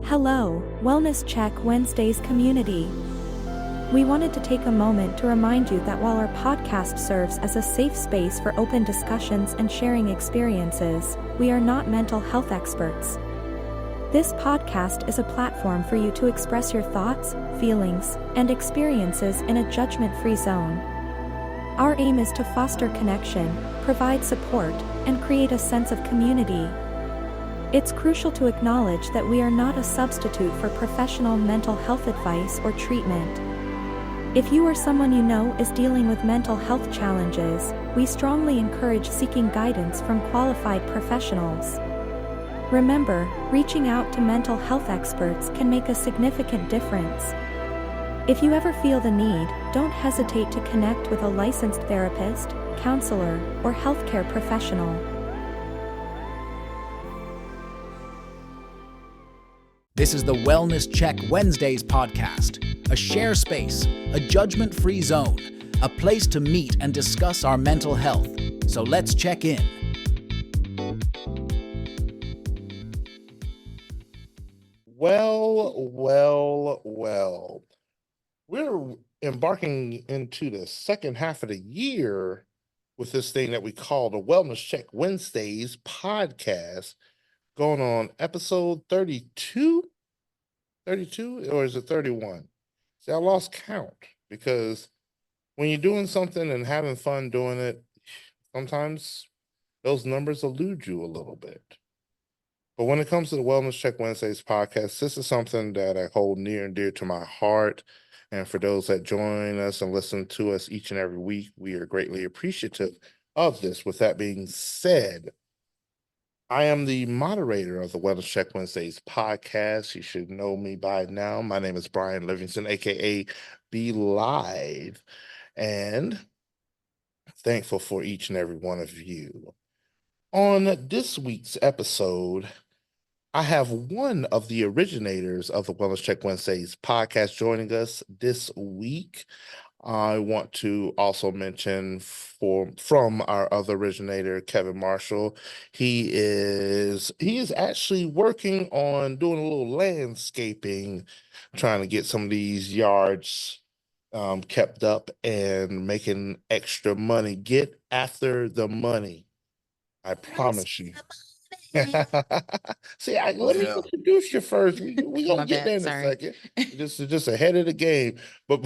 Hello, Wellness Check Wednesdays community. We wanted to take a moment to remind you that while our podcast serves as a safe space for open discussions and sharing experiences, we are not mental health experts. This podcast is a platform for you to express your thoughts, feelings, and experiences in a judgment-free zone. Our aim is to foster connection, provide support, and create a sense of community. It's crucial to acknowledge that we are not a substitute for professional mental health advice or treatment. If you or someone you know is dealing with mental health challenges, we strongly encourage seeking guidance from qualified professionals. Remember, reaching out to mental health experts can make a significant difference. If you ever feel the need, don't hesitate to connect with a licensed therapist, counselor, or healthcare professional. This is the Wellness Check Wednesdays podcast, a share space, a judgment-free zone, a place to meet and discuss our mental health. So let's check in. Well. We're embarking into the second half of the year with this thing that we call the Wellness Check Wednesdays podcast, going on episode 32? 32, or is it 31? See, I lost count because when you're doing something and having fun doing it, sometimes those numbers elude you a little bit. But when it comes to the Wellness Check Wednesdays podcast, this is something that I hold near and dear to my heart. And for those that join us and listen to us each and every week, we are greatly appreciative of this. With that being said, I am the moderator of the Wellness Check Wednesdays podcast. You should know me by now. My name is Brian Livingston, aka Be Live, and thankful for each and every one of you. On this week's episode, I have one of the originators of the Wellness Check Wednesdays podcast joining us this week. I want to also mention from our other originator, Kevin Marshall. He is actually working on doing a little landscaping, trying to get some of these yards kept up and making extra money. Get after the money. I promise you. See, let me introduce you first. We gonna get there in a second. Just ahead of the game. But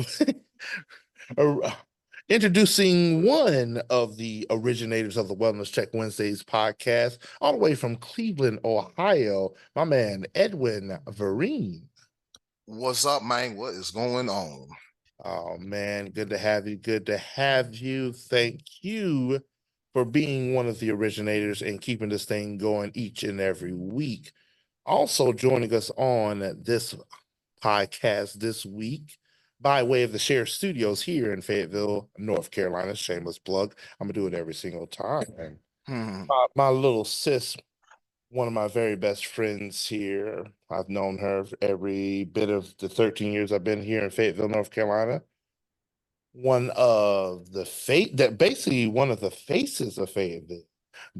introducing one of the originators of the Wellness Check Wednesdays podcast, all the way from Cleveland, Ohio, my man Edwin Vereen. What's up, man? What is going on? Oh man, good to have you. Good to have you. Thank you for being one of the originators and keeping this thing going each and every week. Also joining us on this podcast this week by way of the Share Studios here in Fayetteville, North Carolina. Shameless plug. I'm going to do it every single time. My little sis, one of my very best friends here. I've known her every bit of the 13 years I've been here in Fayetteville, North Carolina. One of the faces of Fayetteville.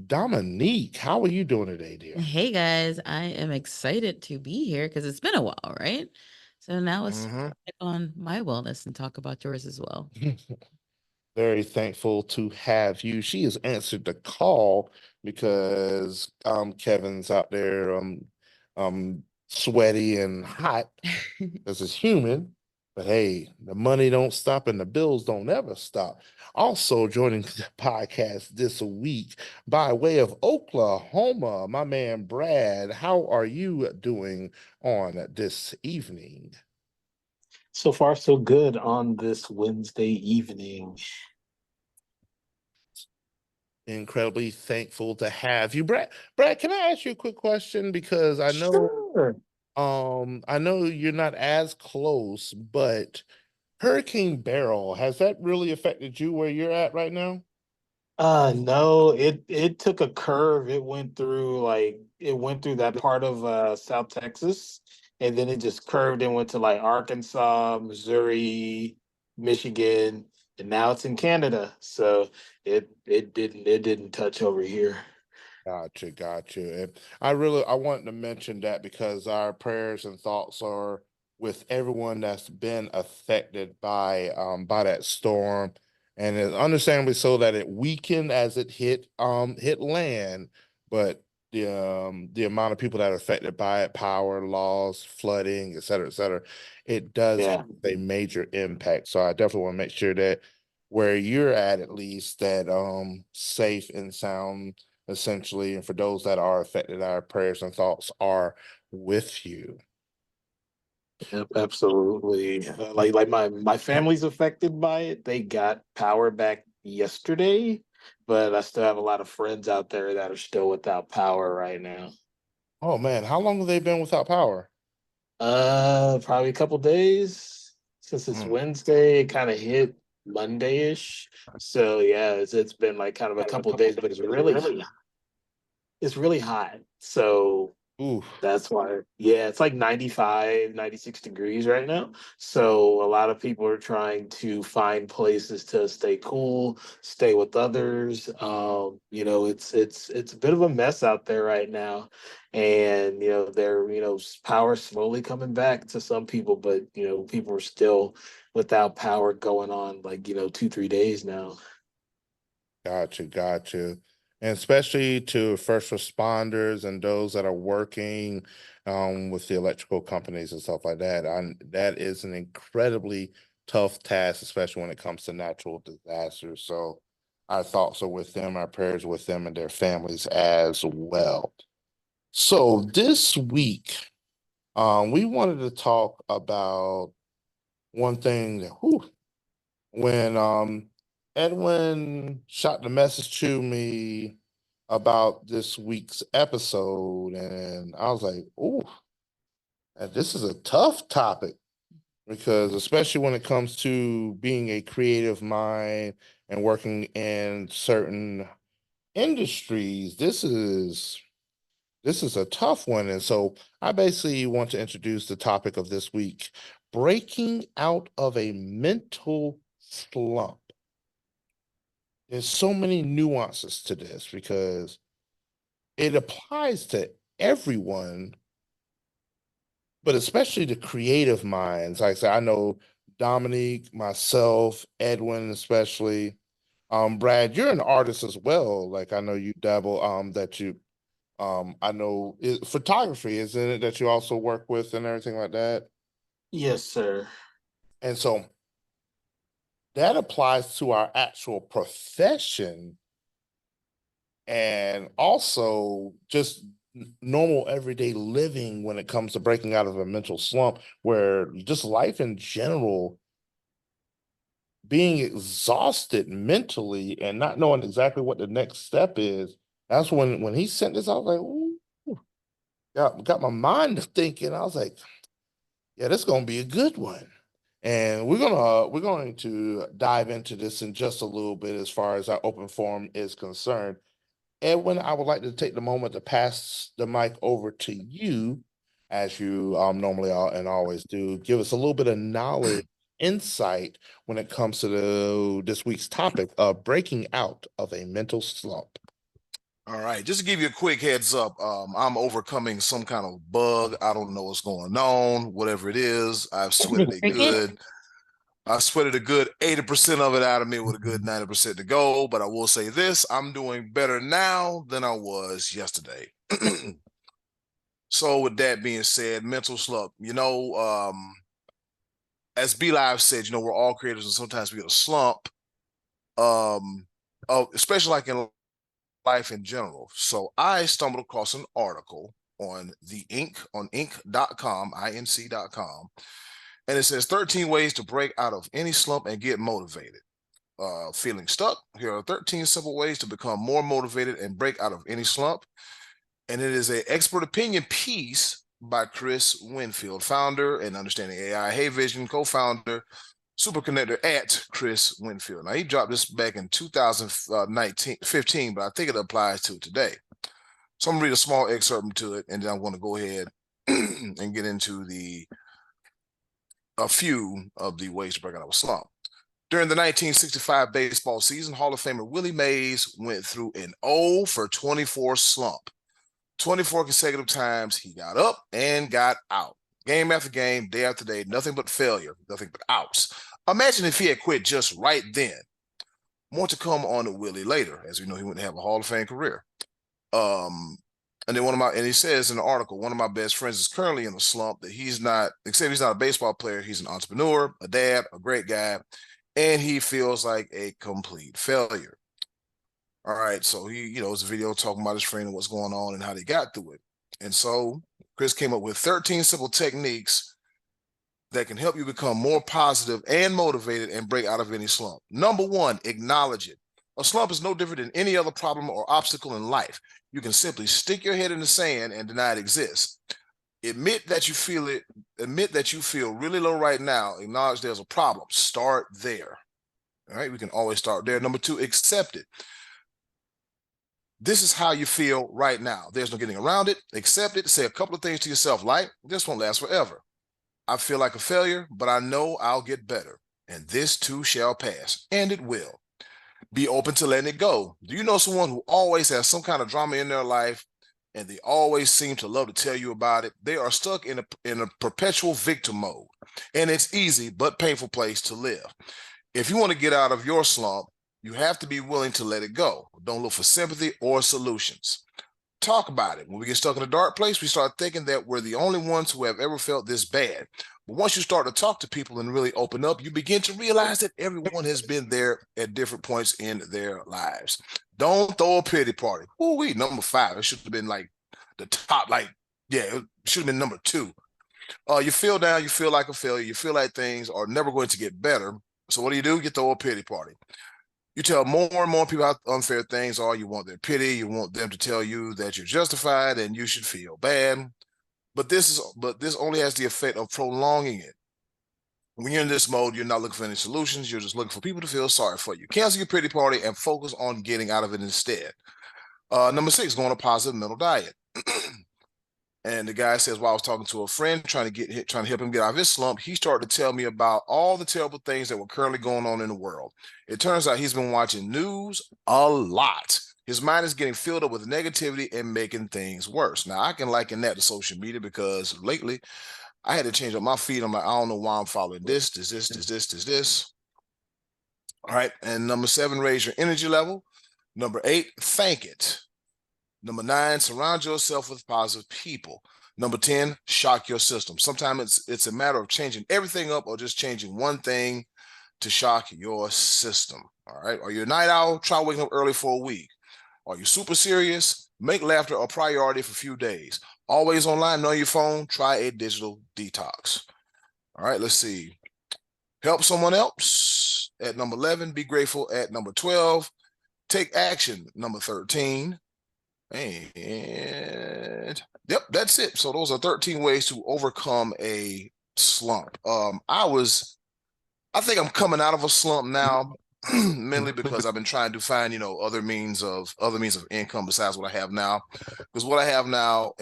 Dominique, how are you doing today, dear? Hey guys, I am excited to be here because it's been a while, right? So now let's check on my wellness and talk about yours as well. Very thankful to have you. She has answered the call because Kevin's out there sweaty and hot because it's human. But hey, the money don't stop and the bills don't ever stop. Also joining the podcast this week by way of Oklahoma, my man Brad. How are you doing on this evening? So far, so good on this Wednesday evening. Incredibly thankful to have you, Brad. Brad, can I ask you a quick question? Because I know Sure. I know you're not as close, but Hurricane Beryl, has that really affected you where you're at right now? No, it took a curve. It went through that part of South Texas, and then it just curved and went to like Arkansas, Missouri, Michigan, and now it's in Canada. So it didn't touch over here. Gotcha. And I wanted to mention that because our prayers and thoughts are with everyone that's been affected by that storm, and it's understandably so that it weakened as it hit land, but the amount of people that are affected by it, power loss, flooding, et cetera, it does have Yeah, a major impact. So I definitely want to make sure that where you're at least that safe and sound essentially. And for those that are affected, our prayers and thoughts are with you. yep, absolutely. Like my family's affected by it. They got power back yesterday, but I still have a lot of friends out there that are still without power right now. Oh man, how long have they been without power? Probably a couple days since it's Mm. Wednesday. It kind of hit Monday-ish. So yeah, it's been like kind of a couple days, but it's really hot. So Ooh, that's why, yeah, it's like 95, 96 degrees right now. So a lot of people are trying to find places to stay cool, stay with others. It's a bit of a mess out there right now. And power slowly coming back to some people, but people are still without power going on like, 2, 3 days now. gotcha. And especially to first responders and those that are working with the electrical companies and stuff like that. That is an incredibly tough task, especially when it comes to natural disasters. So our thoughts are with them, our prayers with them and their families as well. So this week, we wanted to talk about one thing that, when Edwin shot the message to me about this week's episode, and I was like, "Ooh, this is a tough topic because, especially when it comes to being a creative mind and working in certain industries, this is a tough one." And so I basically want to introduce the topic of this week: breaking out of a mental slump. There's so many nuances to this because it applies to everyone, but especially the creative minds. Like I said, I know Dominique, myself, Edwin, especially. Brad, you're an artist as well. Like I know you dabble, that you, I know photography, isn't it, that you also work with and everything like that? Yes, sir. And so that applies to our actual profession and also just normal everyday living when it comes to breaking out of a mental slump, where just life in general, being exhausted mentally and not knowing exactly what the next step is. That's when he sent this, I was like, ooh, got my mind thinking. I was like, yeah, this is gonna be a good one. And we're going to dive into this in just a little bit as far as our open forum is concerned. Edwin, I would like to take the moment to pass the mic over to you, as you normally are and always do. Give us a little bit of knowledge, insight when it comes to this week's topic of breaking out of a mental slump. All right, just to give you a quick heads up, I'm overcoming some kind of bug. I don't know what's going on, whatever it is. Cricket. I sweated a good 80% of it out of me with a good 90% to go. But I will say this, I'm doing better now than I was yesterday. So with that being said, mental slump, as B Live said, we're all creators and sometimes we get a slump. Especially like in life in general. So I stumbled across an article on inc.com, inc.com, and it says 13 ways to break out of any slump and get motivated. Feeling stuck? Here are 13 simple ways to become more motivated and break out of any slump. And it is an expert opinion piece by Chris Winfield, founder and Understanding AI Hey Vision, co-founder, super connector at Chris Winfield. Now he dropped this back in 2015, but I think it applies to today. So I'm gonna read a small excerpt to it, and then I'm going to go ahead and get into a few of the ways to break out of a slump. During the 1965 baseball season, Hall of Famer Willie Mays went through an 0 for 24 slump. 24 consecutive times he got up and got out. Game after game, day after day, nothing but failure, nothing but outs. Imagine if he had quit just right then. More to come on Willie later. As we know, he wouldn't have a Hall of Fame career. And then and he says in the article, one of my best friends is currently in a slump that he's not a baseball player, he's an entrepreneur, a dad, a great guy, and he feels like a complete failure. All right, so it's a video talking about his friend and what's going on and how they got through it. And so Chris came up with 13 simple techniques that can help you become more positive and motivated and break out of any slump. Number one, acknowledge it. A slump is no different than any other problem or obstacle in life. You can simply stick your head in the sand and deny it exists. Admit that you feel it. Admit that you feel really low right now. Acknowledge there's a problem. Start there. All right, we can always start there. Number two, accept it. This is how you feel right now. There's no getting around it. Accept it. Say a couple of things to yourself like, this won't last forever. I feel like a failure, but I know I'll get better. And this too shall pass. And it will. Be open to letting it go. Do you know someone who always has some kind of drama in their life and they always seem to love to tell you about it? They are stuck in a perpetual victim mode. And it's easy but painful place to live. If you want to get out of your slump, you have to be willing to let it go. Don't look for sympathy or solutions. Talk about it. When we get stuck in a dark place, we start thinking that we're the only ones who have ever felt this bad. But once you start to talk to people and really open up, you begin to realize that everyone has been there at different points in their lives. Don't throw a pity party. Ooh-wee, number 5. It should have been like the top, it should have been number 2. You feel down, you feel like a failure, you feel like things are never going to get better. So what do? You throw a pity party. You tell more and more people how unfair things are. You want their pity. You want them to tell you that you're justified and you should feel bad. But this only has the effect of prolonging it. When you're in this mode, you're not looking for any solutions. You're just looking for people to feel sorry for you. Cancel your pity party and focus on getting out of it instead. Number 6, go on a positive mental diet. And the guy says, while I was talking to a friend trying to help him get out of his slump, he started to tell me about all the terrible things that were currently going on in the world. It turns out he's been watching news a lot. His mind is getting filled up with negativity and making things worse. Now, I can liken that to social media because lately I had to change up my feed. I'm like, I don't know why I'm following this. All right. And number 7, raise your energy level. Number 8, thank it. Number 9, surround yourself with positive people. Number 10, shock your system. Sometimes it's a matter of changing everything up or just changing one thing to shock your system. All right. Are you a night owl? Try waking up early for a week. Are you super serious? Make laughter a priority for a few days. Always online, on your phone, try a digital detox. All right, let's see. Help someone else at number 11. Be grateful at number 12. Take action, number 13. And yep, that's it. So those are 13 ways to overcome a slump. I think I'm coming out of a slump now, mainly because I've been trying to find, other means of income besides what I have now. Because what I have now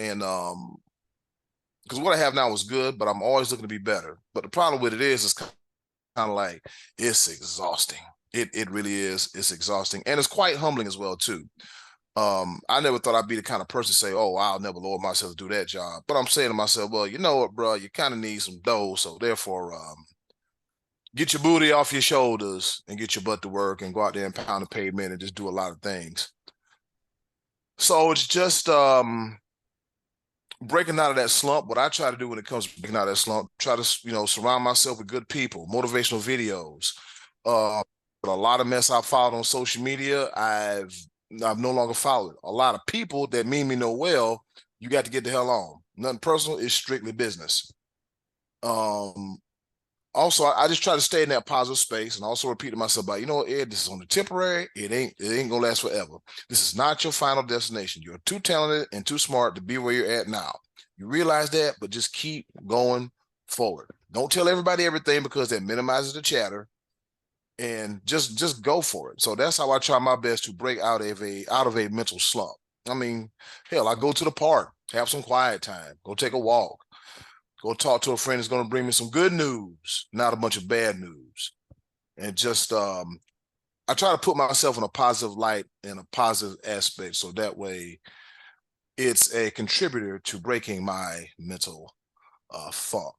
was good, but I'm always looking to be better. But the problem with it is kind of like it's exhausting. It really is. It's exhausting, and it's quite humbling as well too. I never thought I'd be the kind of person to say, oh, I'll never lower myself to do that job. But I'm saying to myself, well, you know what, bro, you kind of need some dough. So therefore, get your booty off your shoulders and get your butt to work and go out there and pound the pavement and just do a lot of things. So it's just breaking out of that slump. What I try to do when it comes to breaking out of that slump, try to, surround myself with good people, motivational videos. But a lot of mess I followed on social media, I've no longer followed. A lot of people that mean me no well, you got to get the hell on. Nothing personal, it's strictly business. Also, I just try to stay in that positive space and also repeat to myself, Ed, this is only temporary. It ain't gonna last forever. This is not your final destination. You're too talented and too smart to be where you're at now. You realize that, but just keep going forward. Don't tell everybody everything because that minimizes the chatter. And just go for it. So that's how I try my best to break out of a mental slump. I mean, hell, I go to the park, have some quiet time, go take a walk, go talk to a friend that's going to bring me some good news, not a bunch of bad news. and just I try to put myself in a positive light and a positive aspect, so that way it's a contributor to breaking my mental funk.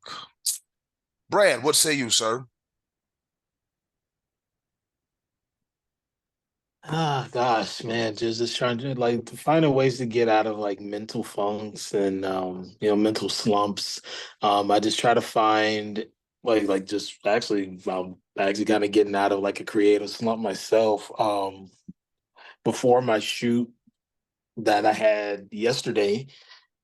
Brad, what say you, sir? Ah, gosh, man, just trying to like to finding ways to get out of like mental funks and mental slumps. I just try to find like just actually I'm actually kind of getting out of like a creative slump myself. Before my shoot that I had yesterday,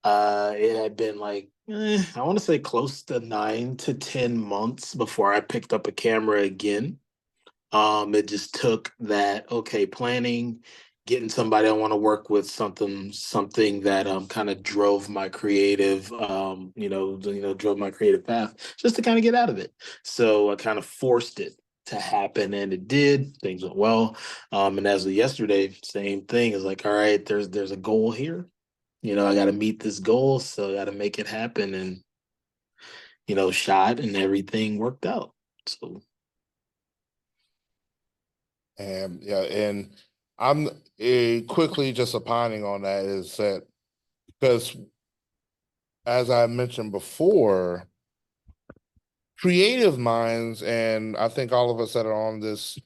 it had been like I want to say close to 9 to 10 months before I picked up a camera again. It just took that, okay, planning, getting somebody I want to work with, something that kind of drove my creative, drove my creative path, just to kind of get out of it. So I kind of forced it to happen, and it did. Things went well. And as of yesterday, same thing. It's like, all right, there's a goal here. I got to meet this goal, so I got to make it happen, and shot and everything worked out. So. And yeah, and I'm quickly just opining on that is that because as I mentioned before, creative minds, and I think all of us that are on this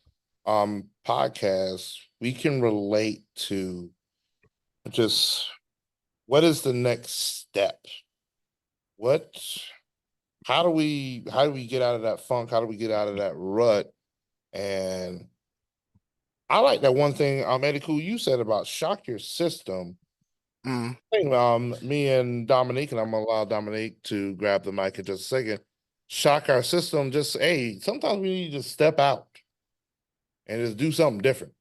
podcast, we can relate to just what is the next step? What how do we get out of that funk? How do we get out of that rut? And I like that one thing, Eddie Cool, you said about shock your system. Mm. Me and Dominique, and I'm gonna allow Dominique to grab the mic in just a second. Shock our system. Just hey, sometimes we need to step out and just do something different.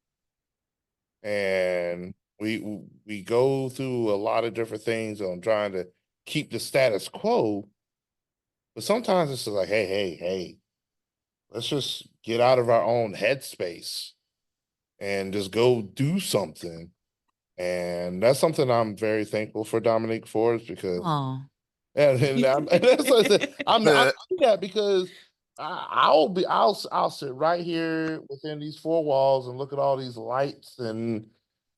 And we go through a lot of different things on trying to keep the status quo, but sometimes it's just like, hey, let's just get out of our own headspace and just go do something. And that's something I'm very thankful for Dominique for, is because Oh. and that's what I said. I do that because I'll sit right here within these four walls and look at all these lights and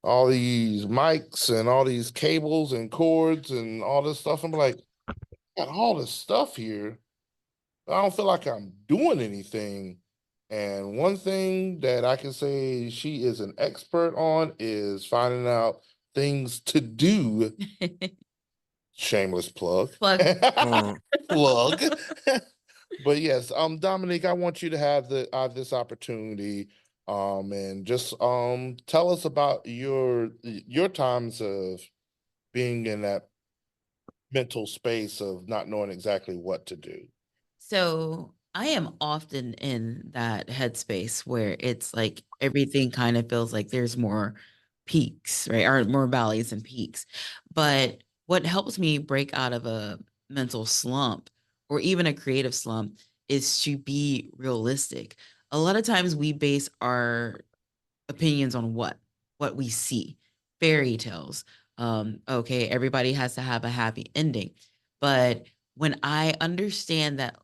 all these mics and all these cables and cords and all this stuff. I'm like, got all this stuff here. I don't feel like I'm doing anything. And one thing that I can say she is an expert on is finding out things to do. Shameless plug. Plug. Plug. But yes, Dominique, I want you to have this opportunity, and just tell us about your times of being in that mental space of not knowing exactly what to do. So I am often in that headspace where it's like everything kind of feels like there's more peaks, right? Or more valleys and peaks. But what helps me break out of a mental slump or even a creative slump is to be realistic. A lot of times we base our opinions on what we see, fairy tales. Okay, everybody has to have a happy ending, but when I understand that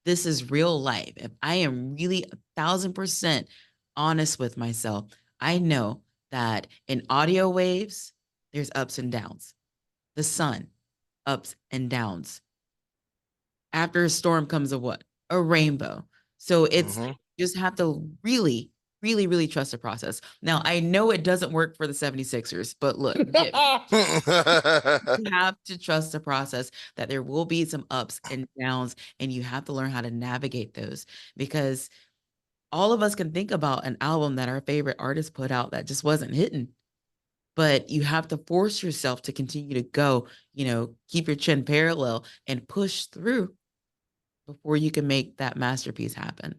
this is real life, if I am really 1,000% honest with myself, I know that in audio waves there's ups and downs, the sun, ups and downs. After a storm comes a what? A rainbow. So it's you just have to really, really, really trust the process. Now, I know it doesn't work for the 76ers, but look, you have to trust the process that there will be some ups and downs, and you have to learn how to navigate those because all of us can think about an album that our favorite artist put out that just wasn't hitting. But you have to force yourself to continue to go, keep your chin parallel and push through before you can make that masterpiece happen.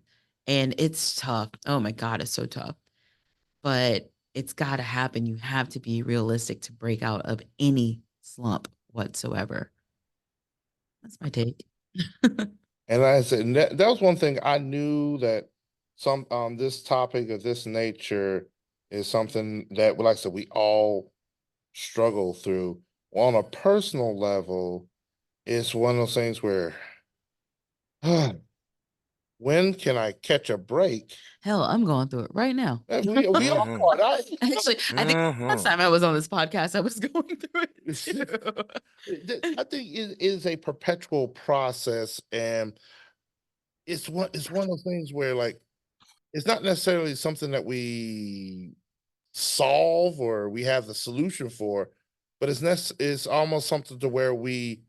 And it's tough. Oh my God, it's so tough. But it's got to happen. You have to be realistic to break out of any slump whatsoever. That's my take. And like I said, that was one thing I knew, that this topic of this nature is something that, like I said, we all struggle through. On a personal level, it's one of those things where when can I catch a break? Hell, I'm going through it right now. We all Mhm. are, right? Actually, I think last time I was on this podcast, I was going through it too. I think it is a perpetual process, and it's one of those things where like it's not necessarily something that we solve or we have the solution for, but it's almost something to where we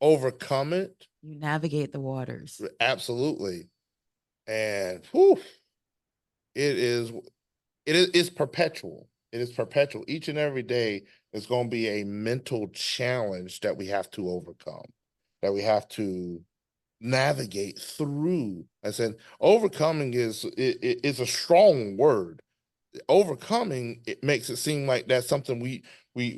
overcome it. You navigate the waters. Absolutely. And whew, it is it's perpetual. It is perpetual. Each and every day is going to be a mental challenge that we have to overcome, that we have to navigate through. I said overcoming is a strong word. Overcoming, it makes it seem like that's something we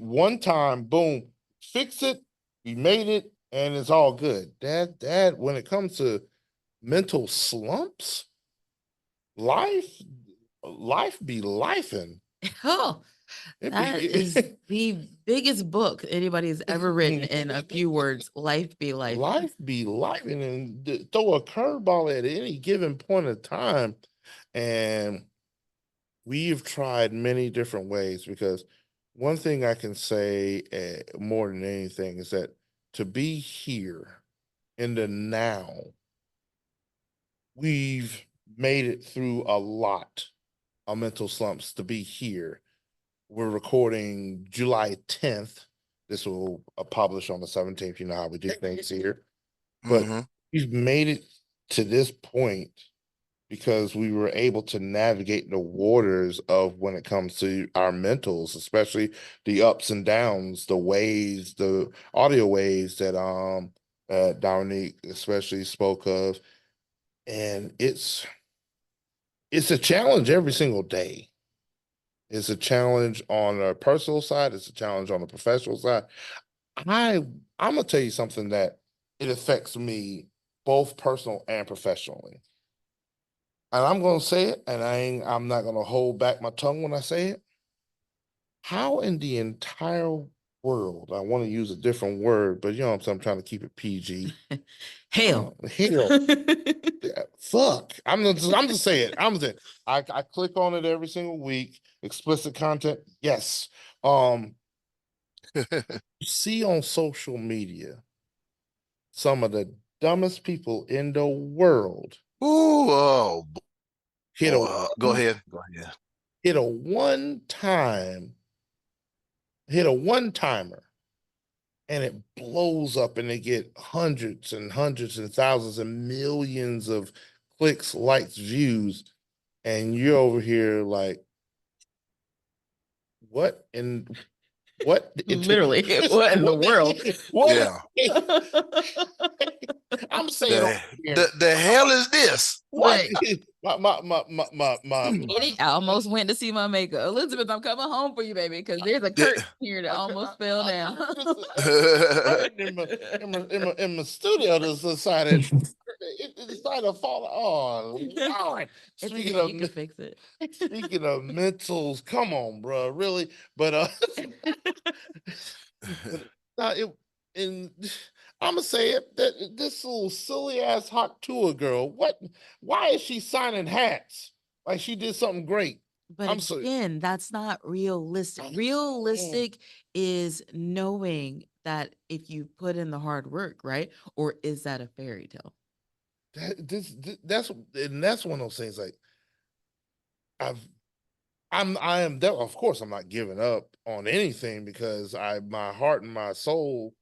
one time, boom, fix it, we made it, and it's all good. That when it comes to mental slumps, life life be lifing. Oh, It that be is the biggest book anybody's ever written in a few words. Life be life. life be lifing, and throw a curveball at any given point of time. And we've tried many different ways, because one thing I can say more than anything is that to be here in the now, we've made it through a lot of mental slumps to be here. We're recording July 10th. This will publish on the 17th. You know how we do things here. But Mhm. we've made it to this point because we were able to navigate the waters of when it comes to our mentals, especially the ups and downs, the waves, the audio waves that Dominique especially spoke of. And it's a challenge every single day. It's a challenge on a personal side, it's a challenge on the professional side. I'm gonna tell you something that it affects me both personal and professionally. And I'm gonna say it, and I'm not gonna hold back my tongue when I say it. How in the entire world, I want to use a different word, but you know what I'm saying, I'm trying to keep it PG. Hell. Hell, yeah, fuck. I'm just saying. I click on it every single week. Explicit content, yes. You see on social media some of the dumbest people in the world Ooh, oh hit a boy. Go ahead. Go ahead. hit a one time hit a one timer, and it blows up, and they get hundreds and hundreds and thousands and millions of clicks, likes, views, and you're over here like, what in what Literally, what in the world? what Yeah. I'm saying over here, The hell is this? what Wait, my I almost went to see my maker. Elizabeth, I'm coming home for you, baby, because there's a curtain here that almost fell down. in my studio just decided it decided to fall on. Lord. It's Speaking okay, of you can fix it. speaking of mentals, come on, bro, really? But but now it and I'm gonna say it that this little silly ass hot tour girl, why is she signing hats like she did something great? But I'm so again, that's not realistic. Realistic is knowing that if you put in the hard work, right? Or is that a fairy tale? that's one of those things like I've I am that of course I'm not giving up on anything, because my heart and my soul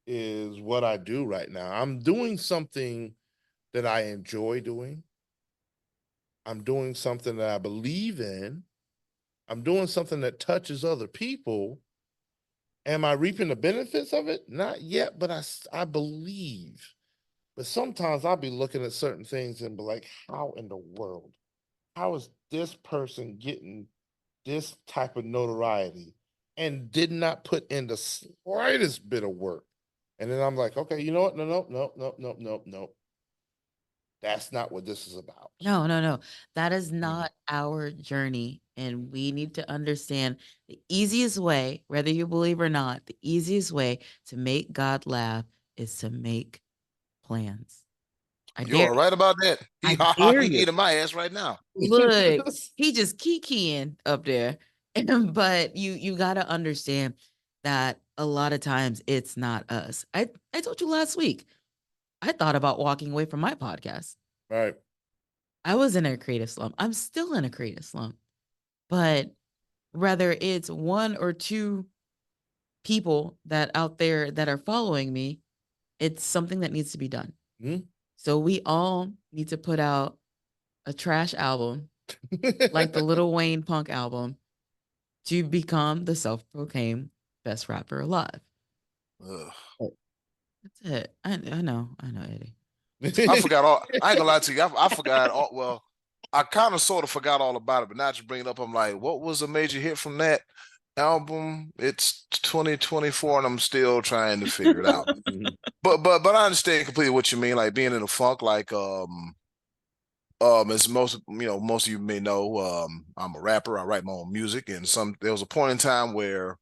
is what I do right now. I'm doing something that I enjoy doing. I'm doing something that I believe in. I'm doing something that touches other people. Am I reaping the benefits of it? Not yet, but I believe. But sometimes I'll be looking at certain things and be like, how in the world? How is this person getting this type of notoriety and did not put in the slightest bit of work? And then I'm like, okay, you know what? No, no, no, no, no, no, no. That's not what this is about. No, no, no. That is Mhm. not our journey. And we need to understand the easiest way, whether you believe or not, the easiest way to make God laugh is to make plans. I You dare are right about that. I dare He you. eating my ass right now. Look, he just keying up there. But you got to understand that a lot of times it's not us. I told you last week, I thought about walking away from my podcast. Right. I was in a creative slump. I'm still in a creative slump. But whether it's one or two people that out there that are following me, it's something that needs to be done. Mhm. So we all need to put out a trash album like the Lil Wayne punk album to become the self-proclaimed best rapper alive. Ugh. That's it. I know, Eddie. I forgot all. I ain't gonna lie to you. I forgot all. Well, I kind of sort of forgot all about it, but now that you bring it up, I'm like, what was a major hit from that album? It's 2024, and I'm still trying to figure it out. Mhm. But I understand completely what you mean. Like being in a funk, like as most of you may know, I'm a rapper. I write my own music, and there was a point in time where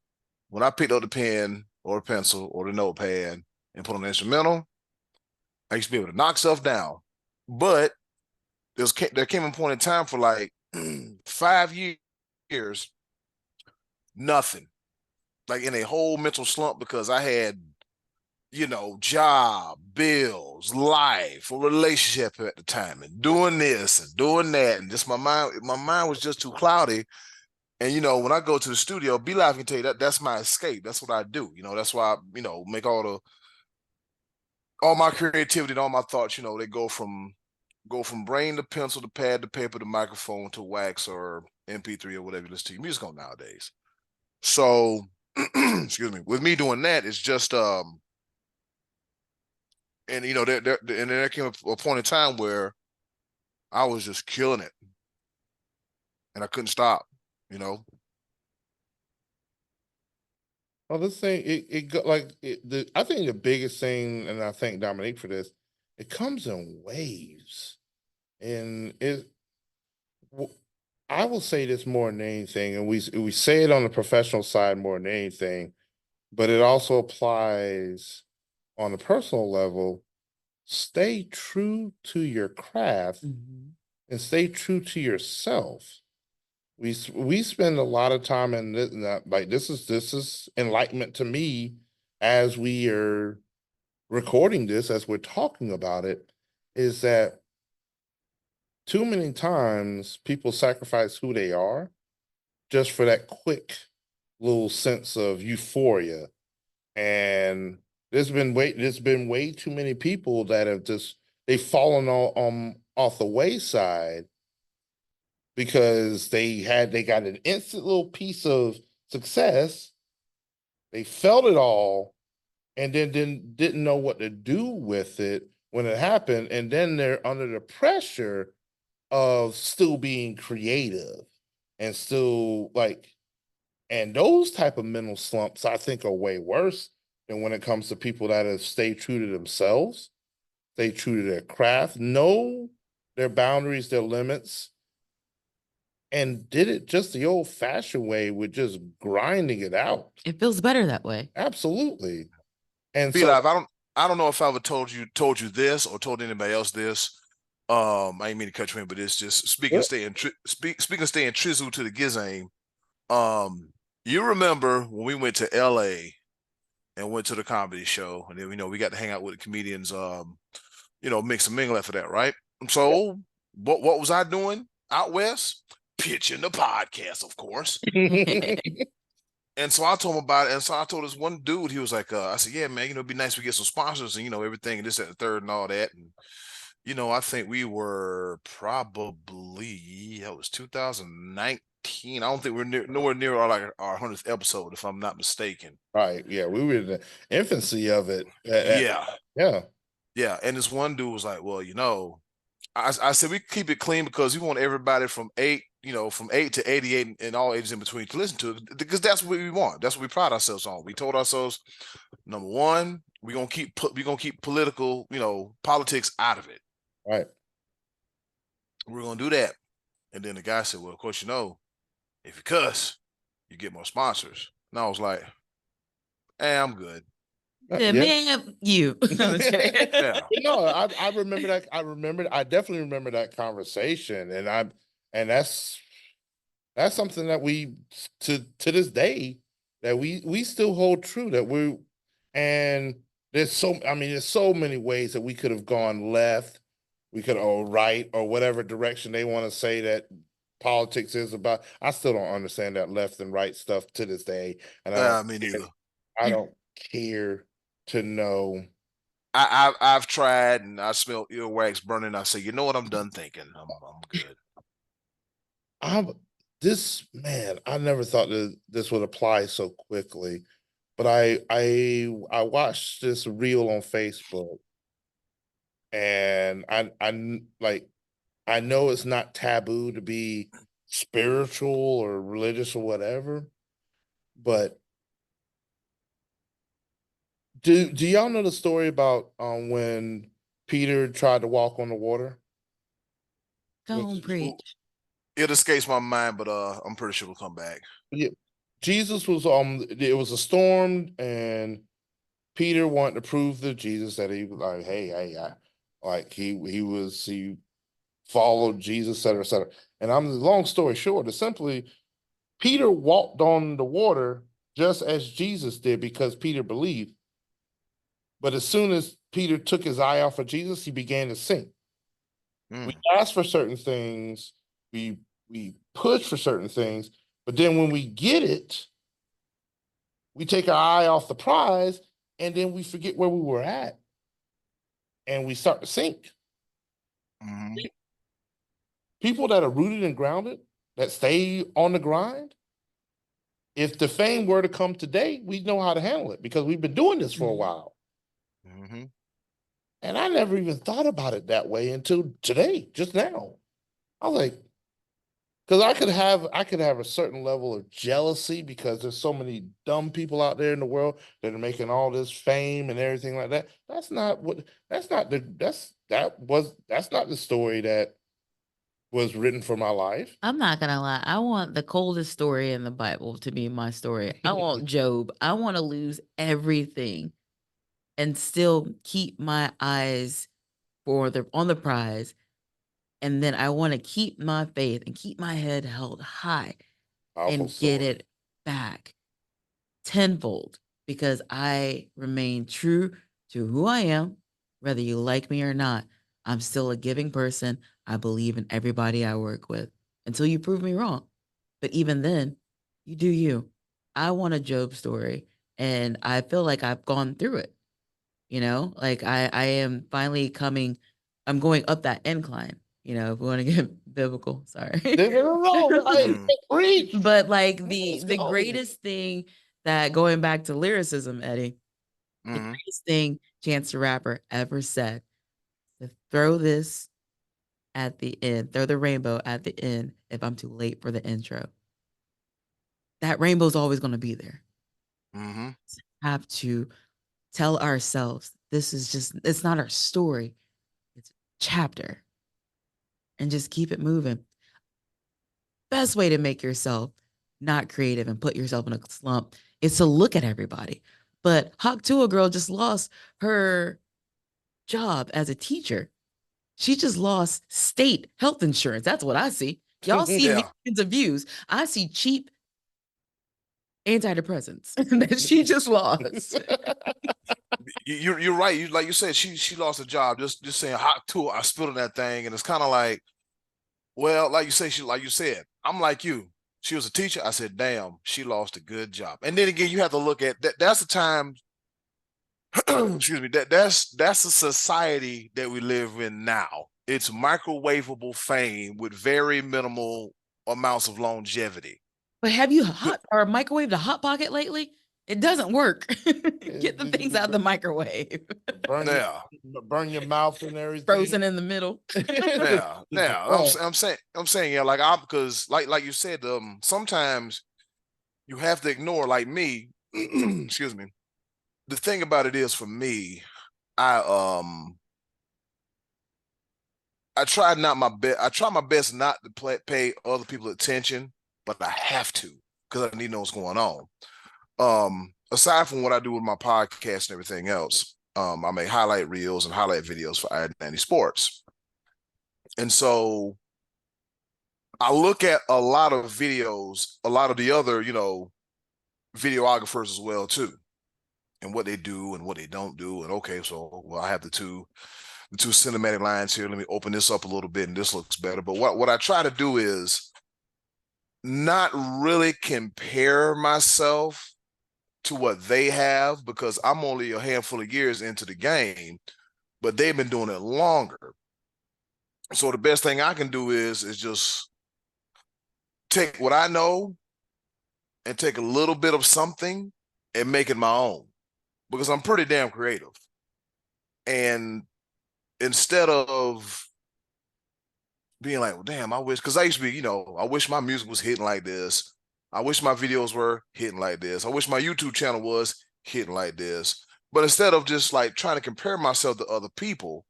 when I picked up the pen or the pencil or the notepad and put on an instrumental, I used to be able to knock stuff down. But there came a point in time for like 5 years, nothing. Like in a whole mental slump because I had, job, bills, life, a relationship at the time, and doing this and doing that, and just my mind was just too cloudy. And when I go to the studio, Be Live can tell you that's my escape. That's what I do. That's why I, make all my creativity and all my thoughts. They go from brain to pencil to pad to paper to microphone to wax or MP3 or whatever you listen to your music on nowadays. So, excuse me. With me doing that, it's just and there came a point in time where I was just killing it, and I couldn't stop. You know, Well, this thing, it go like I think the biggest thing, and I thank Dominique for this, it comes in waves. And I will say this more than anything, and we say it on the professional side more than anything, but it also applies on the personal level. Stay true to your craft Mhm. and stay true to yourself. We spend a lot of time in this, like this is enlightenment to me as we are recording this, as we're talking about it, is that too many times people sacrifice who they are just for that quick little sense of euphoria. And there's been way too many people that have just they've fallen off the wayside because they got an instant little piece of success, they felt it all, and then didn't know what to do with it when it happened, and then they're under the pressure of still being creative and still like, and those type of mental slumps I think are way worse than when it comes to people that have stayed true to themselves, stay true to their craft, know their boundaries, their limits, and did it just the old fashioned way with just grinding it out. It feels better that way. Absolutely. And Be so, Live. I don't know if I ever told you this or told anybody else this. I ain't mean to cut you in, but it's just speaking yeah, of speaking of staying true to the gizame. You remember when we went to LA and went to the comedy show, and then we got to hang out with the comedians, mix and mingle after that, right? So what was I doing out west? Pitching the podcast, of course. And so I told him about it. And so I told this one dude, he was like, I said, yeah, man, it'd be nice if we get some sponsors and, everything and this, that, and the third and all that. And, I think we were probably, that was 2019. I don't think we're nowhere near our 100th episode, if I'm not mistaken. right. Yeah, we were in the infancy of it. Yeah. Yeah. Yeah. And this one dude was like, well, I said we keep it clean because we want everybody from 8 to 88 and all ages in between to listen to it because that's what we want. That's what we pride ourselves on. We told ourselves, number one, we're gonna keep political, politics out of it. Right. We're gonna do that. And then the guy said, well, of course, if you cuss, you get more sponsors. And I was like, I'm good. Yeah, man, you. I'm just kidding. Yeah. No, I remember that. I definitely remember that conversation, and that's something that we to this day that we still hold true that and there's so many ways that we could have gone left, we could or right or whatever direction they want to say that politics is about. I still don't understand that left and right stuff to this day, and Me neither. I don't care to know. I've tried and I smelled earwax burning. I say, you know what? I'm done thinking. I'm good. I'm this man. I never thought that this would apply so quickly, but I watched this reel on Facebook, and like I know it's not taboo to be spiritual or religious or whatever, but do y'all know the story about when Peter tried to walk on the water? Go on, preach. It escapes my mind, but I'm pretty sure it'll come back. Yeah, Jesus was it was a storm, and Peter wanted to prove to Jesus that he was like, hey, like he followed Jesus, et cetera, et cetera. And long story short, is simply Peter walked on the water just as Jesus did because Peter believed. But as soon as Peter took his eye off of Jesus, he began to sink. We ask for certain things, we push for certain things, but then when we get it, we take our eye off the prize, and then we forget where we were at, and we start to sink. Mm-hmm. People that are rooted and grounded, that stay on the grind, if the fame were to come today, we know how to handle it because we've been doing this for a while. Mm-hmm. And I never even thought about it that way until today, just now. I was like, because I could have a certain level of jealousy because there's so many dumb people out there in the world that are making all this fame and everything like that. That's not the story that was written for my life. I'm not gonna lie. I want the coldest story in the Bible to be my story. I want Job. I want to lose everything and still keep my eyes on the prize. And then I want to keep my faith and keep my head held high and get it back tenfold because I remain true to who I am, whether you like me or not. I'm still a giving person. I believe in everybody I work with until you prove me wrong. But even then, you do you. I want a Job story, and I feel like I've gone through it. Like I am finally I'm going up that incline. If we want to get biblical, sorry. But like the greatest thing that going back to lyricism, Eddie, the greatest thing Chance the Rapper ever said, to throw this at the end, throw the rainbow at the end if I'm too late for the intro. That rainbow's always going to be there. Mm-hmm. Have to tell ourselves it's not our story, it's a chapter, and just keep it moving. Best way to make yourself not creative and put yourself in a slump is to look at everybody. But Hawk Tuah girl just lost her job as a teacher. She just lost state health insurance. That's what I see. Y'all see millions of views. I see cheap antidepressants that she just lost. You're right. Like you said, she lost a job. Just saying Hawk Tuah, I spit on that thing, and it's kind of like, well, like you said, I'm like you. She was a teacher. I said, damn, she lost a good job. And then again, you have to look at that. That's the time. Excuse me. That's the society that we live in now. It's microwavable fame with very minimal amounts of longevity. But have you microwaved a hot pocket lately? It doesn't work. Get the things out of the microwave. Burn your mouth and everything. Frozen in the middle. I'm saying, yeah, because like you said, sometimes you have to ignore, like me, excuse me. The thing about it is, for me, I try my best not to pay other people attention, but I have to because I need to know what's going on. aside from what I do with my podcast and everything else, I make highlight reels and highlight videos for I90 Sports. And so I look at a lot of videos, a lot of the other, videographers as well too, and what they do and what they don't do. And okay, so well, I have the two cinematic lines here. Let me open this up a little bit, and this looks better. But what I try to do is not really compare myself to what they have, because I'm only a handful of years into the game, but they've been doing it longer. So the best thing I can do is just take what I know and take a little bit of something and make it my own, because I'm pretty damn creative. And instead of being like, well, damn, I wish, because I used to be, I wish my music was hitting like this. I wish my videos were hitting like this. I wish my YouTube channel was hitting like this. But instead of just like trying to compare myself to other people,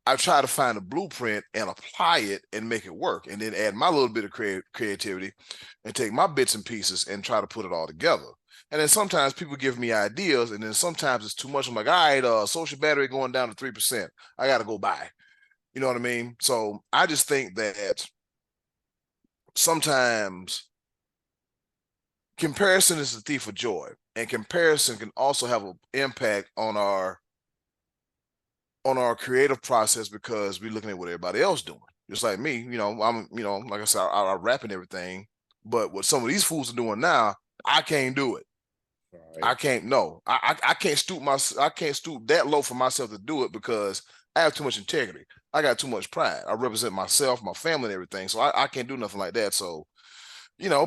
I try to find a blueprint and apply it and make it work, and then add my little bit of creativity and take my bits and pieces and try to put it all together. And then sometimes people give me ideas, and then sometimes it's too much. I'm like, all right, social battery going down to 3%. I got to go buy. You know what I mean? So I just think that sometimes comparison is the thief of joy, and comparison can also have an impact on our creative process, because we're looking at what everybody else doing. Just like me, I'm, like I said, I rap and everything, but what some of these fools are doing now, I can't do it. Right. I can't. No, I can't stoop that low for myself to do it, because I have too much integrity. I got too much pride. I represent myself, my family, and everything. So I can't do nothing like that. So,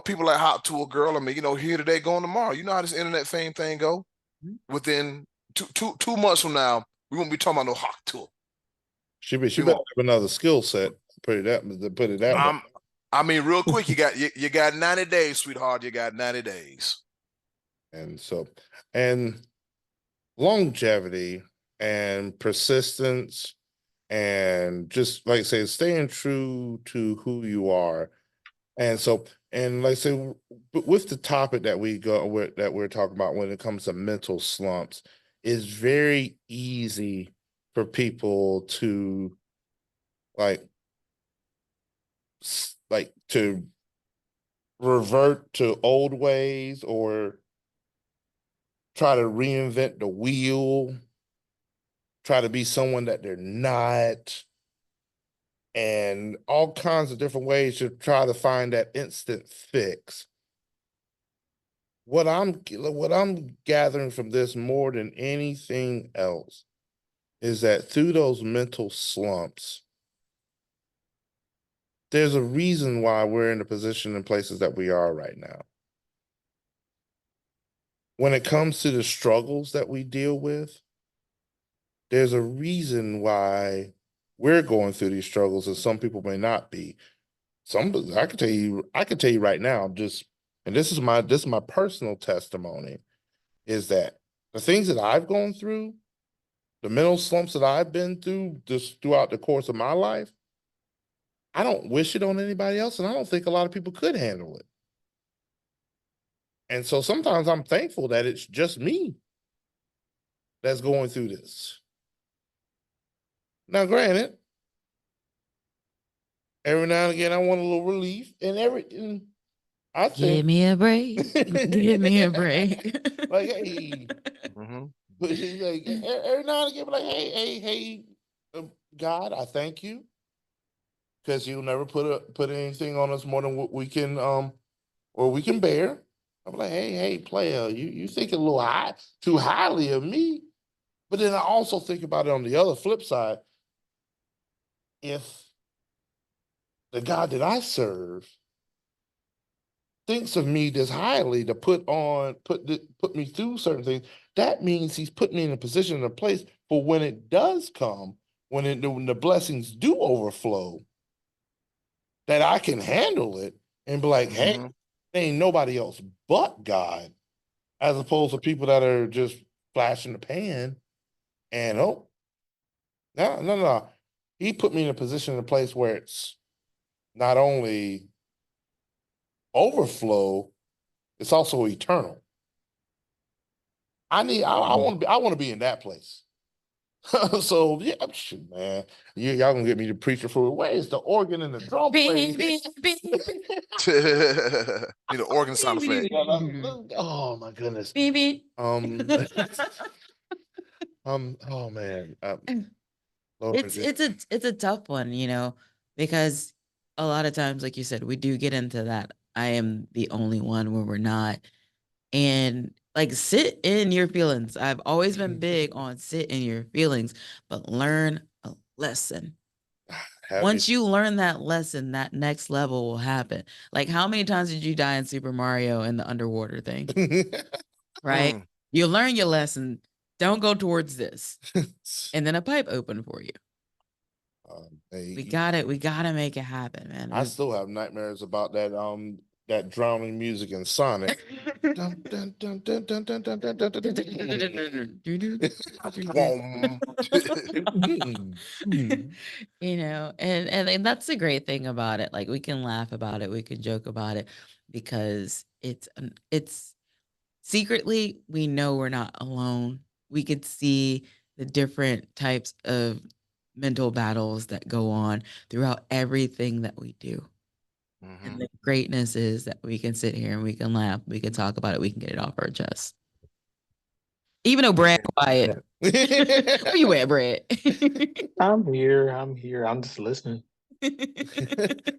people like Hot Tool Girl, I mean, here today, going tomorrow. You know how this internet fame thing go? Mm-hmm. Within 2 months from now, we won't be talking about no Hot Tool. She better have another skill set. Put it that way. I mean, real quick, you got 90 days, sweetheart. You got 90 days. And longevity and persistence, and just like I say, staying true to who you are. And like I say, with the topic that we're talking about when it comes to mental slumps, it's very easy for people to like to revert to old ways, or try to reinvent the wheel, try to be someone that they're not, and all kinds of different ways to try to find that instant fix. What I'm gathering from this more than anything else is that through those mental slumps, there's a reason why we're in the position and places that we are right now. When it comes to the struggles that we deal with, there's a reason why we're going through these struggles, and some people may not be. I can tell you right now, and this is my personal testimony, is that the things that I've gone through, the mental slumps that I've been through just throughout the course of my life, I don't wish it on anybody else, and I don't think a lot of people could handle it. And so sometimes I'm thankful that it's just me that's going through this. Now, granted, every now and again I want a little relief, and I think, give me a break. Give me a break. Like, hey, like, every now and again, like, hey, God, I thank you, because you'll never put anything on us more than what we can or we can bear. I'm like, hey, player, you think a little too highly of me. But then I also think about it on the other flip side. If the God that I serve thinks of me this highly to put me through certain things, that means he's put me in a position, in a place for when it does come, when the blessings do overflow, that I can handle it and be like, hey, there ain't nobody else but God, as opposed to people that are just flashing the pan and, oh, no. He put me in a position, in a place where it's not only overflow, it's also eternal. I want to be in that place. So yeah, shoot, man, y'all gonna get me the preacher for where's the organ and the drum plate? Need an organ sound effect. Oh my goodness. Oh man. It's a tough one, you know, because a lot of times, like you said, we do get into that. I am the only one where we're not. And like sit in your feelings. I've always been big on sit in your feelings, but learn a lesson. Once you learn that lesson, that next level will happen. Like how many times did you die in Super Mario in the underwater thing? Right? You learn your lesson. Don't go towards this. And then a pipe opened for you. We gotta make it happen, man. I still have nightmares about that drowning music in Sonic. You know, and that's the great thing about it. Like we can laugh about it, we can joke about it, because it's secretly we know we're not alone. We could see the different types of mental battles that go on throughout everything that we do. And the greatness is that we can sit here and we can laugh, we can talk about it, we can get it off our chest. Even though Brad quiet. Where you at, Brad? I'm here. I'm just listening.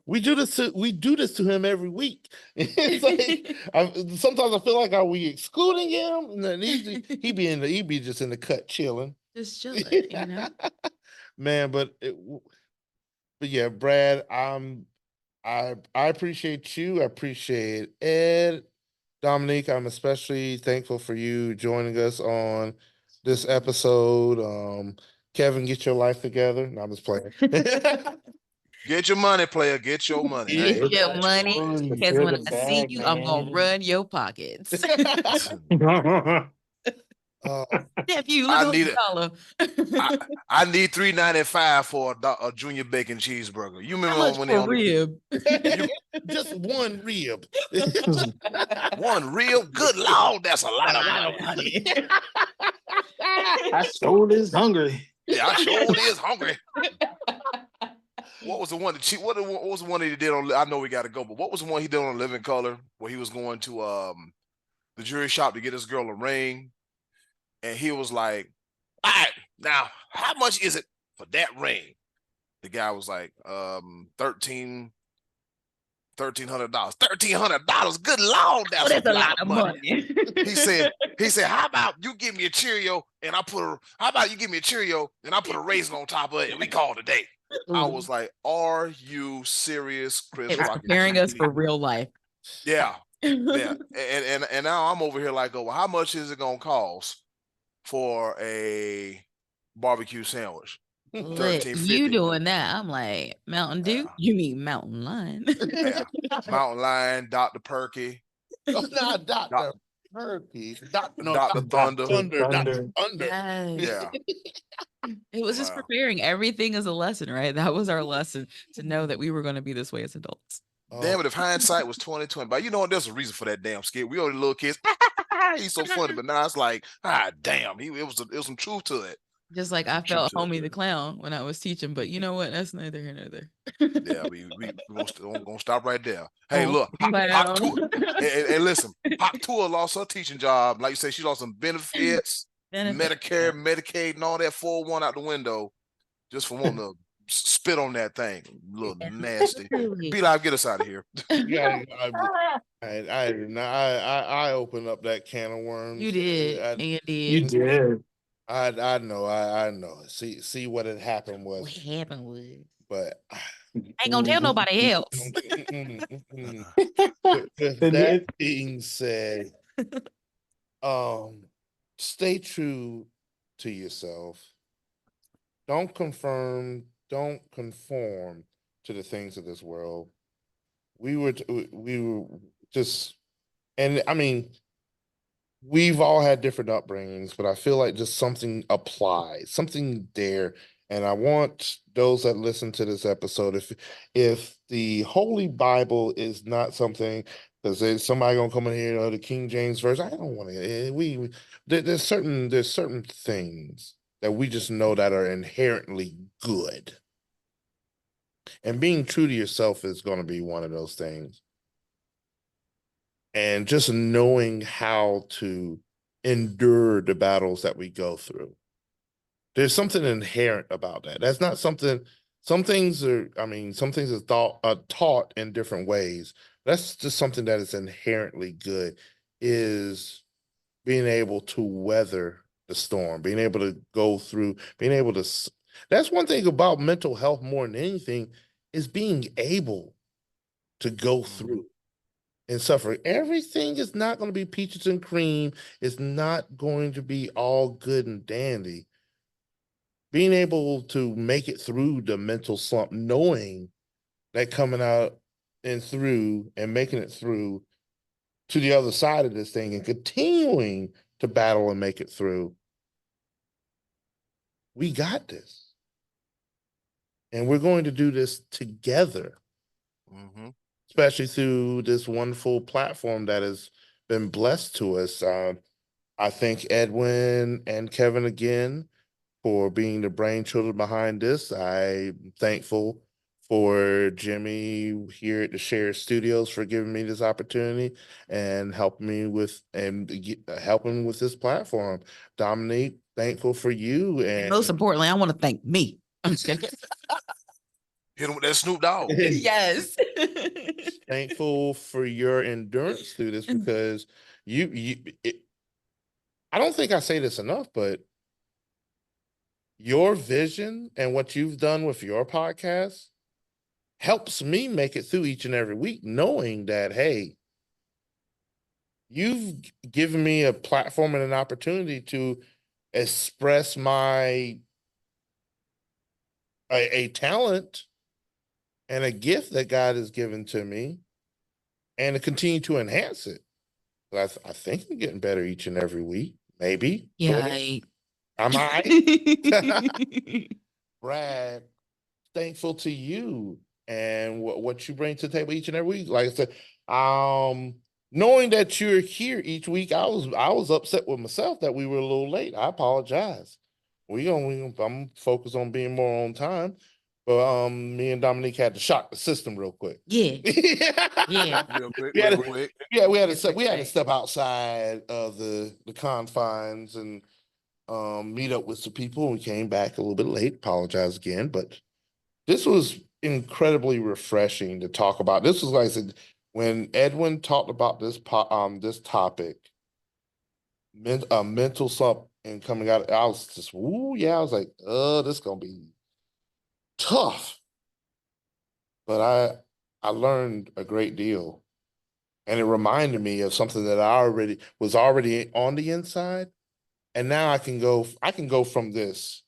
We do this to him every week. It's like sometimes I feel like, are we excluding him? And then he be just in the cut chilling. Just chilling, you know. Man, but yeah, Brad, I appreciate you. I appreciate Ed. Dominique, I'm especially thankful for you joining us on this episode. Kevin, get your life together. No, I'm just playing. Get your money, player. Get your money. Get your money, because when I see you, I'm gonna run your pockets. Nephew, look at the dollar. I need $3.95 for a junior bacon cheeseburger. You remember when they rib? Just one rib. One rib? Good Lord, that's a lot of money. I sure is hungry. Yeah, I sure is hungry. What was the one what was the one that he did on? I know we got to go, but what was the one he did on Living Color where he was going to the jewelry shop to get this girl a ring, and he was like, "All right, now how much is it for that ring?" The guy was like, $1,300. $1,300. Good Lord, that's a lot of money. He said, how about you give me a Cheerio and I put a raisin on top of it and we call it a day. I was like, are you serious, Chris? It was preparing us for real life. Yeah. Yeah. And now I'm over here like, well, how much is it gonna cost for a barbecue sandwich? You doing that? I'm like, Mountain Dew? You mean Mountain Lion? Yeah. Mountain Lion, Dr. Perky. Oh, not Dr. Perky. Dr. Thunder. Thunder. Yes. Yeah. It was just preparing. Everything is a lesson, right? That was our lesson, to know that we were going to be this way as adults. Damn it, if hindsight was 2020. But you know what? There's a reason for that damn skit. We only little kids. He's so funny, but now it's like, damn, it was some truth to it. Just like I felt Homie the Clown when I was teaching, but you know what? That's neither here nor there. Yeah, we're gonna stop right there. Hey, look, Hop Tour, and listen, Hop Tour lost her teaching job. Like you say, she lost some benefits, Medicare, Medicaid, and all that 401 out the window, just for wanting to spit on that thing. Little nasty. B-Live, get us out of here. I opened up that can of worms. You did. You did. I know. See what had happened was. What happened was. But I ain't gonna tell nobody else. With that being said, stay true to yourself. Don't conform to the things of this world. We were just, and I mean, we've all had different upbringings, but I feel like just something applies, something there. And I want those that listen to this episode, if the Holy Bible is not something Because somebody gonna come in here, the King James version. I don't want to. There's certain things that we just know that are inherently good, and being true to yourself is going to be one of those things. And just knowing how to endure the battles that we go through. There's something inherent about that. That's not something. Some things are. I mean, some things are taught in different ways. That's just something that is inherently good. Is being able to weather the storm, being able to go through, being able to. That's one thing about mental health more than anything is being able to go through and suffer. Everything is not going to be peaches and cream. It's not going to be all good and dandy. Being able to make it through the mental slump, knowing that coming out and through and making it through to the other side of this thing and continuing to battle and make it through. We got this. And we're going to do this together, especially through this wonderful platform that has been blessed to us. I thank Edwin and Kevin again for being the brainchildren behind this. I'm thankful for Jimmy here at the Share Studios for giving me this opportunity and helping me with this platform. Dominique, thankful for you. And most importantly, I want to thank me. Hit him with that Snoop Dogg. Yes. Thankful for your endurance through this, because I don't think I say this enough, but your vision and what you've done with your podcast helps me make it through each and every week, knowing that, hey, you've given me a platform and an opportunity to express my a talent and a gift that God has given to me, and to continue to enhance it. I think I'm getting better each and every week. Maybe. Yeah. Am I? Brad, thankful to you and what you bring to the table each and every week. Like I said, knowing that you're here each week, I was upset with myself that we were a little late. I apologize. I'm focused on being more on time. But me and Dominique had to shock the system real quick. Yeah. Yeah. Real quick, We had real quick. Yeah, we had to step outside of the confines and meet up with some people. We came back a little bit late. Apologize again, but this was incredibly refreshing to talk about. This was, like I said, when Edwin talked about this topic, mental slump and coming out. I was just, ooh, yeah. I was like, this is gonna be tough. But I learned a great deal, and it reminded me of something that I was already on the inside, and now I can go from this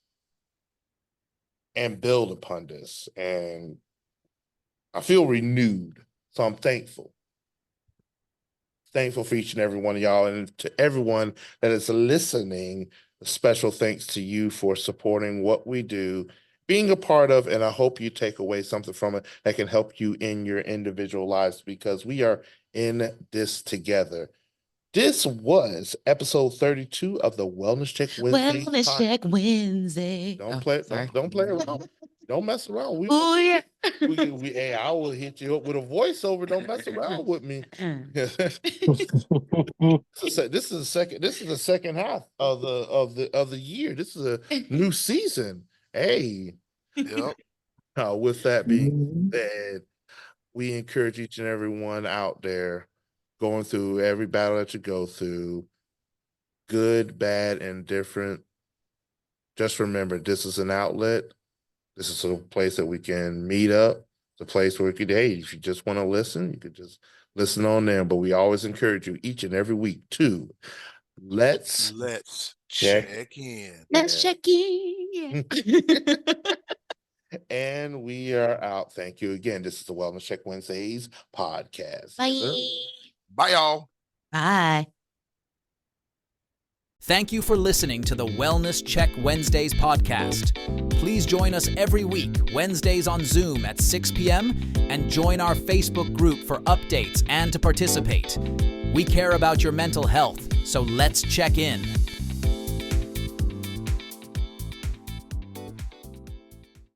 and build upon this, and I feel renewed. So I'm thankful. Thankful for each and every one of y'all, and to everyone that is listening, a special thanks to you for supporting what we do, being a part of, and I hope you take away something from it that can help you in your individual lives, because we are in this together. This was episode 32 of the Wellness Check Wednesday. Wellness Check Wednesday. Don't play around. Don't mess around. Oh yeah. Hey, I will hit you up with a voiceover. Don't mess around with me. This is the second half of the year. This is a new season. Hey. Yep. With that being said, we encourage each and every one out there going through every battle that you go through, good, bad, and different. Just remember, this is an outlet. This is a place that we can meet up. It's a place where hey, if you just want to listen, you could just listen on there. But we always encourage you each and every week to let's check in. Let's check in. And we are out. Thank you again. This is the Wellness Check Wednesdays podcast. Bye. Bye, y'all. Bye. Thank you for listening to the Wellness Check Wednesdays podcast. Please join us every week, Wednesdays on Zoom at 6 p.m., and join our Facebook group for updates and to participate. We care about your mental health, so let's check in.